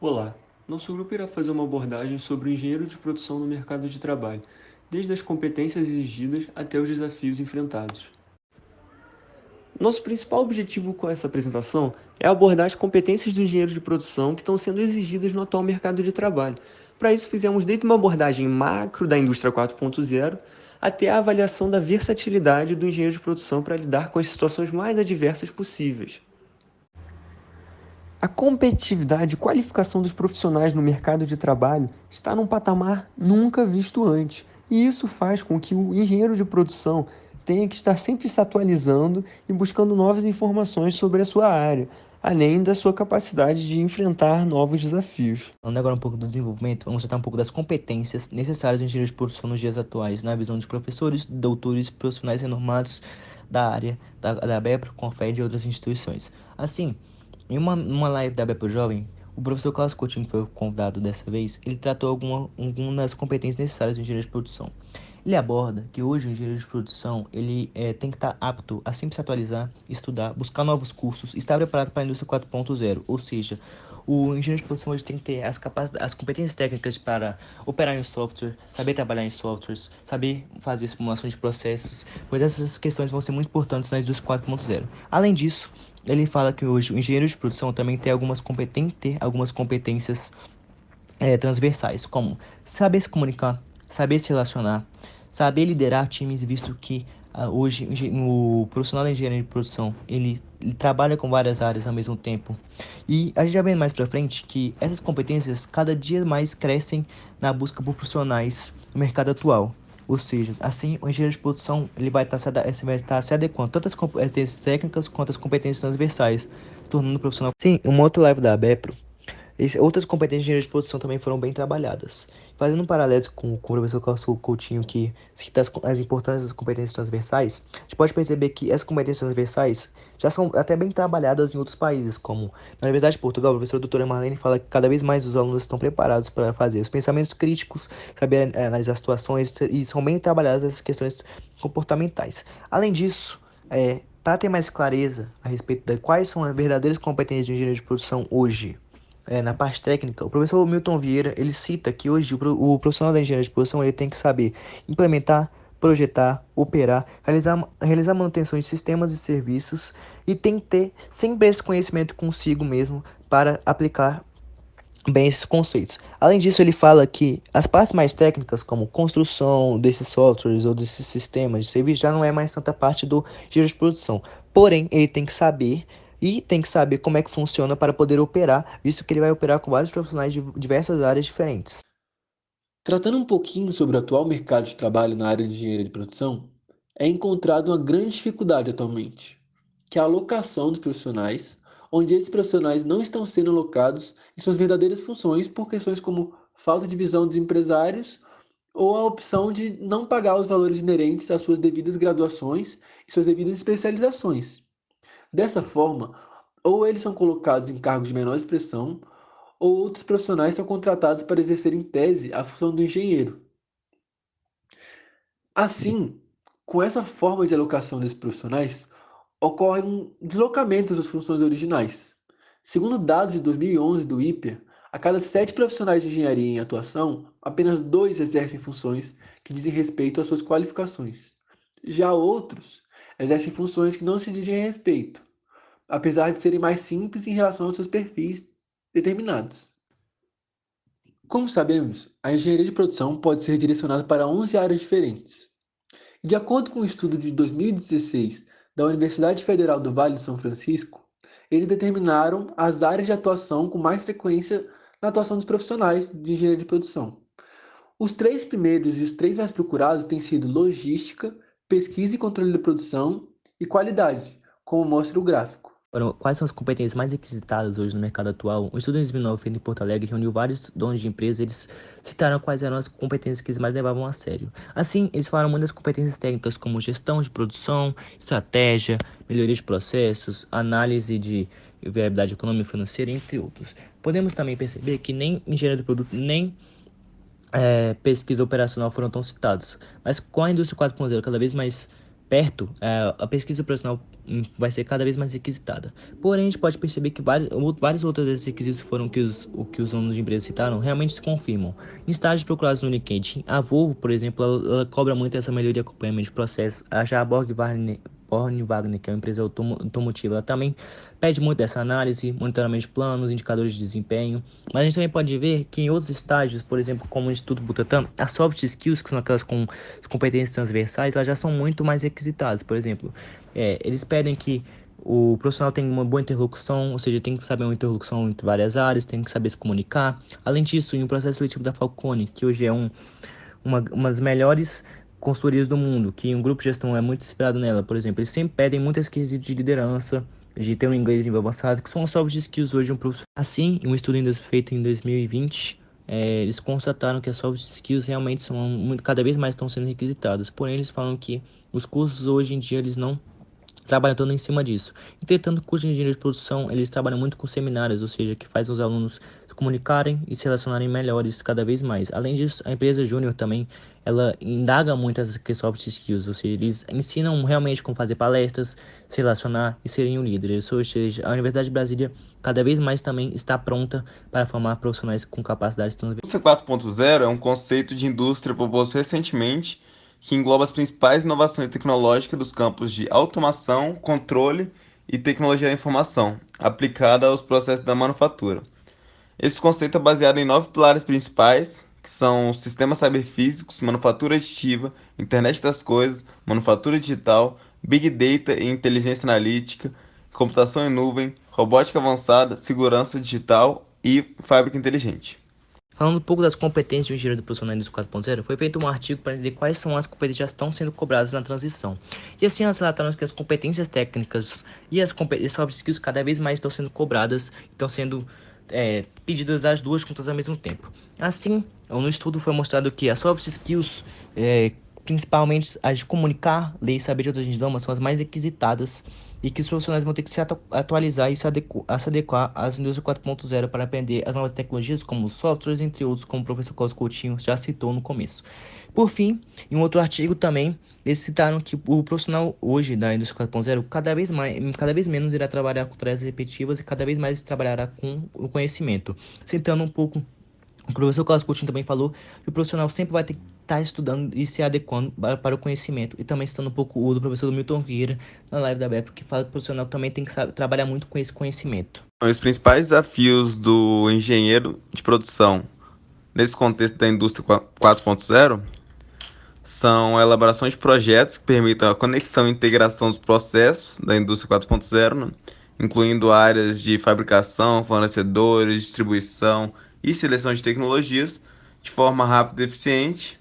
Olá, nosso grupo irá fazer uma abordagem sobre o engenheiro de produção no mercado de trabalho, desde as competências exigidas até os desafios enfrentados. Nosso principal objetivo com essa apresentação é abordar as competências do engenheiro de produção que estão sendo exigidas no atual mercado de trabalho. Para isso, fizemos desde uma abordagem macro da indústria 4.0 até a avaliação da versatilidade do engenheiro de produção para lidar com as situações mais adversas possíveis. A competitividade e qualificação dos profissionais no mercado de trabalho está num patamar nunca visto antes, e isso faz com que o engenheiro de produção tenha que estar sempre se atualizando e buscando novas informações sobre a sua área, além da sua capacidade de enfrentar novos desafios. Falando agora um pouco do desenvolvimento, vamos tratar um pouco das competências necessárias do engenheiro de produção nos dias atuais, na visão dos professores, doutores, profissionais renomados da área, da ABEPRO, Confed e outras instituições. Assim, em uma live da ABEPRO Jovem, o professor Carlos Coutinho, que foi o convidado dessa vez, ele tratou algumas das competências necessárias do engenheiro de produção. Ele aborda que hoje o engenheiro de produção tem que estar apto a sempre se atualizar, estudar, buscar novos cursos, estar preparado para a indústria 4.0, ou seja, o engenheiro de produção hoje tem que ter as competências técnicas para operar em software, saber trabalhar em softwares, saber fazer simulação de processos, pois essas questões vão ser muito importantes na indústria 4.0. Além disso, ele fala que hoje o engenheiro de produção também tem algumas competências transversais, como saber se comunicar, saber se relacionar, saber liderar times, visto que hoje o profissional da engenharia de produção ele trabalha com várias áreas ao mesmo tempo. E a gente já vê mais pra frente que essas competências cada dia mais crescem na busca por profissionais no mercado atual. Ou seja, assim o engenheiro de produção ele vai estar se adequando tanto às competências técnicas quanto às competências transversais, se tornando um profissional. Sim, uma outra live da ABEPRO outras competências de engenharia de produção também foram bem trabalhadas. Fazendo um paralelo com o professor Carlos Coutinho, que cita as importâncias das competências transversais, a gente pode perceber que essas competências transversais já são até bem trabalhadas em outros países, como na Universidade de Portugal, a professora doutora Marlene fala que cada vez mais os alunos estão preparados para fazer os pensamentos críticos, saber analisar situações, e são bem trabalhadas essas questões comportamentais. Além disso, para ter mais clareza a respeito de quais são as verdadeiras competências de engenharia de produção hoje, na parte técnica, o professor Milton Vieira, ele cita que hoje o profissional da engenharia de produção ele tem que saber implementar, projetar, operar, realizar manutenção de sistemas e serviços e tem que ter sempre esse conhecimento consigo mesmo para aplicar bem esses conceitos. Além disso, ele fala que as partes mais técnicas, como construção desses softwares ou desses sistemas de serviço, já não é mais tanta parte do engenheiro de produção. Porém, ele tem que saber e tem que saber como é que funciona para poder operar, visto que ele vai operar com vários profissionais de diversas áreas diferentes. Tratando um pouquinho sobre o atual mercado de trabalho na área de engenharia de produção, é encontrada uma grande dificuldade atualmente, que é a alocação dos profissionais, onde esses profissionais não estão sendo alocados em suas verdadeiras funções por questões como falta de visão dos empresários ou a opção de não pagar os valores inerentes às suas devidas graduações e suas devidas especializações. Dessa forma, ou eles são colocados em cargos de menor expressão, ou outros profissionais são contratados para exercer em tese a função do engenheiro. Assim, com essa forma de alocação desses profissionais, ocorre um deslocamento das suas funções originais. Segundo dados de 2011 do IPEA, a cada 7 profissionais de engenharia em atuação, apenas 2 exercem funções que dizem respeito às suas qualificações. Já outros exercem funções que não se dizem respeito, apesar de serem mais simples em relação aos seus perfis determinados. Como sabemos, a engenharia de produção pode ser direcionada para 11 áreas diferentes. De acordo com um estudo de 2016 da Universidade Federal do Vale do São Francisco, eles determinaram as áreas de atuação com mais frequência na atuação dos profissionais de engenharia de produção. Os três primeiros e os três mais procurados têm sido logística, pesquisa e controle da produção e qualidade, como mostra o gráfico. Agora, quais são as competências mais requisitadas hoje no mercado atual? Um estudo em 2009 feito em Porto Alegre reuniu vários donos de empresas. Eles citaram quais eram as competências que eles mais levavam a sério. Assim, eles falaram muito das competências técnicas como gestão de produção, estratégia, melhoria de processos, análise de viabilidade econômica e financeira, entre outros. Podemos também perceber que nem engenharia de produto, nem pesquisa operacional foram tão citados. Mas com a indústria 4.0 cada vez mais perto, a pesquisa operacional vai ser cada vez mais requisitada. Porém, a gente pode perceber que vários outros desses requisitos foram que os donos de empresas citaram realmente se confirmam. Em estágios procurados no LinkedIn, a Volvo, por exemplo, ela cobra muito essa melhoria e acompanhamento de processos. Já a Borg Wagner, que é uma empresa automotiva, ela também pede muito essa análise, monitoramento de planos, indicadores de desempenho. Mas a gente também pode ver que em outros estágios, por exemplo, como o Instituto Butantan, as soft skills, que são aquelas com competências transversais, elas já são muito mais requisitadas. Por exemplo, eles pedem que o profissional tenha uma boa interlocução, ou seja, tem que saber uma interlocução entre várias áreas, tem que saber se comunicar. Além disso, em um processo seletivo da Falcone, que hoje é uma das melhores consultorias do mundo, que um grupo de gestão é muito inspirado nela, por exemplo, eles sempre pedem muitos requisitos de liderança, de ter um inglês nível avançado, que são as soft skills hoje de um profissional. Assim, um estudo feito em 2020, eles constataram que as soft skills realmente cada vez mais estão sendo requisitadas, porém eles falam que os cursos hoje em dia eles não trabalham todo em cima disso. Entretanto, o curso de engenharia de produção, eles trabalham muito com seminários, ou seja, que faz os alunos se comunicarem e se relacionarem melhores cada vez mais. Além disso, a empresa júnior também, ela indaga muito essas soft skills, ou seja, eles ensinam realmente como fazer palestras, se relacionar e serem um líder. Ou seja, a Universidade de Brasília cada vez mais também está pronta para formar profissionais com capacidades transversais. A indústria 4.0 é um conceito de indústria proposto recentemente que engloba as principais inovações tecnológicas dos campos de automação, controle e tecnologia da informação, aplicada aos processos da manufatura. Esse conceito é baseado em 9 pilares principais, que são sistemas cyberfísicos, manufatura aditiva, internet das coisas, manufatura digital, big data e inteligência analítica, computação em nuvem, robótica avançada, segurança digital e fábrica inteligente. Falando um pouco das competências de um engenheiro de produção na indústria 4.0, foi feito um artigo para entender quais são as competências que já estão sendo cobradas na transição. E assim elas relataram que as competências técnicas e as soft skills cada vez mais estão sendo cobradas, estão sendo pedidas as duas contas ao mesmo tempo. Assim, no estudo foi mostrado que as soft skills, principalmente as de comunicar, ler e saber de outros idiomas, são as mais requisitadas e que os profissionais vão ter que se atualizar e se adequar às indústrias 4.0 para aprender as novas tecnologias, como softwares, entre outros, como o professor Carlos Coutinho já citou no começo. Por fim, em um outro artigo também, eles citaram que o profissional hoje da indústria 4.0 cada vez menos irá trabalhar com tarefas repetitivas e cada vez mais trabalhará com o conhecimento. Citando um pouco, o professor Carlos Coutinho também falou que o profissional sempre vai ter que estar estudando e se adequando para o conhecimento. E também citando um pouco o do professor Milton Vieira na live da BEPRO, que fala que o profissional também tem que trabalhar muito com esse conhecimento. Os principais desafios do engenheiro de produção nesse contexto da indústria 4.0 são a elaboração de projetos que permitam a conexão e integração dos processos da indústria 4.0, né? Incluindo áreas de fabricação, fornecedores, distribuição e seleção de tecnologias de forma rápida e eficiente,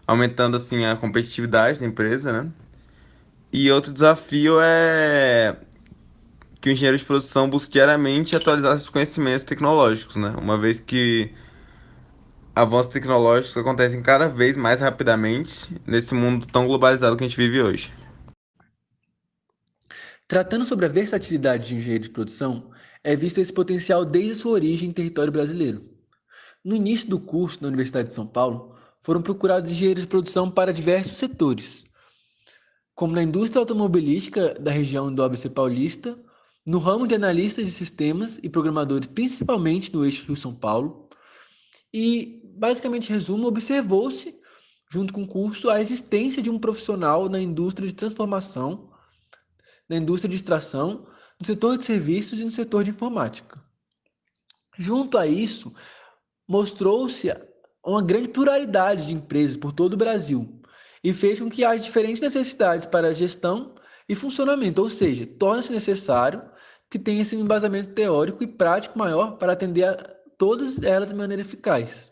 aumentando assim a competitividade da empresa, né? E outro desafio é que o engenheiro de produção busque diariamente atualizar seus conhecimentos tecnológicos, né? Uma vez que avanços tecnológicos acontecem cada vez mais rapidamente nesse mundo tão globalizado que a gente vive hoje. Tratando sobre a versatilidade de engenheiro de produção, é visto esse potencial desde sua origem em território brasileiro. No início do curso na Universidade de São Paulo, foram procurados engenheiros de produção para diversos setores, como na indústria automobilística da região do ABC Paulista, no ramo de analistas de sistemas e programadores, principalmente no eixo Rio-São Paulo, e, basicamente, resumo, observou-se, junto com o curso, a existência de um profissional na indústria de transformação, na indústria de extração, no setor de serviços e no setor de informática. Junto a isso, mostrou-se uma grande pluralidade de empresas por todo o Brasil e fez com que haja diferentes necessidades para gestão e funcionamento, ou seja, torna-se necessário que tenha esse embasamento teórico e prático maior para atender a todas elas de maneira eficaz.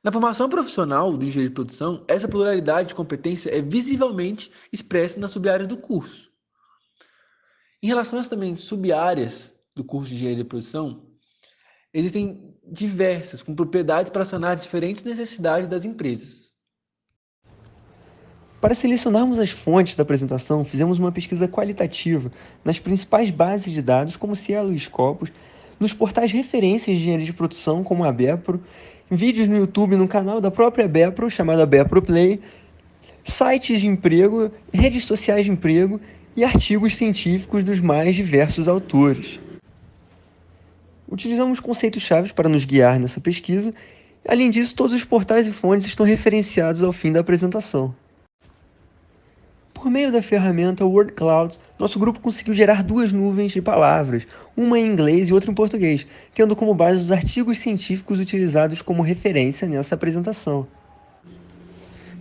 Na formação profissional do engenheiro de produção, essa pluralidade de competência é visivelmente expressa nas sub-áreas do curso. Em relação às também sub-áreas do curso de engenharia de produção, existem diversas, com propriedades para sanar diferentes necessidades das empresas. Para selecionarmos as fontes da apresentação, fizemos uma pesquisa qualitativa nas principais bases de dados, como Cielo e Scopus, nos portais referências de engenharia de produção, como a BEPRO, vídeos no YouTube no canal da própria BEPRO, chamada BEPRO Play, sites de emprego, redes sociais de emprego e artigos científicos dos mais diversos autores. Utilizamos conceitos-chave para nos guiar nessa pesquisa. Além disso, todos os portais e fontes estão referenciados ao fim da apresentação. Por meio da ferramenta Word Clouds, nosso grupo conseguiu gerar 2 nuvens de palavras, uma em inglês e outra em português, tendo como base os artigos científicos utilizados como referência nessa apresentação.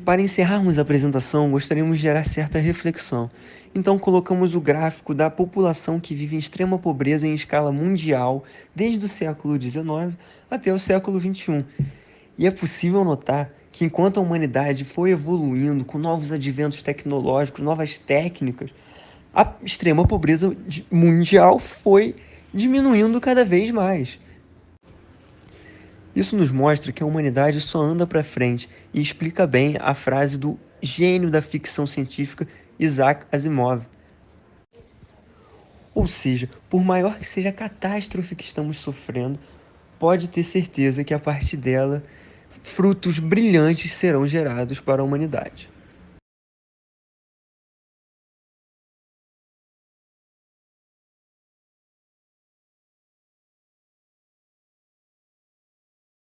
Para encerrarmos a apresentação, gostaríamos de gerar certa reflexão. Então colocamos o gráfico da população que vive em extrema pobreza em escala mundial desde o século XIX até o século XXI. E é possível notar que enquanto a humanidade foi evoluindo com novos adventos tecnológicos, novas técnicas, a extrema pobreza mundial foi diminuindo cada vez mais. Isso nos mostra que a humanidade só anda para frente e explica bem a frase do gênio da ficção científica Isaac Asimov. Ou seja, por maior que seja a catástrofe que estamos sofrendo, pode ter certeza que a partir dela, frutos brilhantes serão gerados para a humanidade.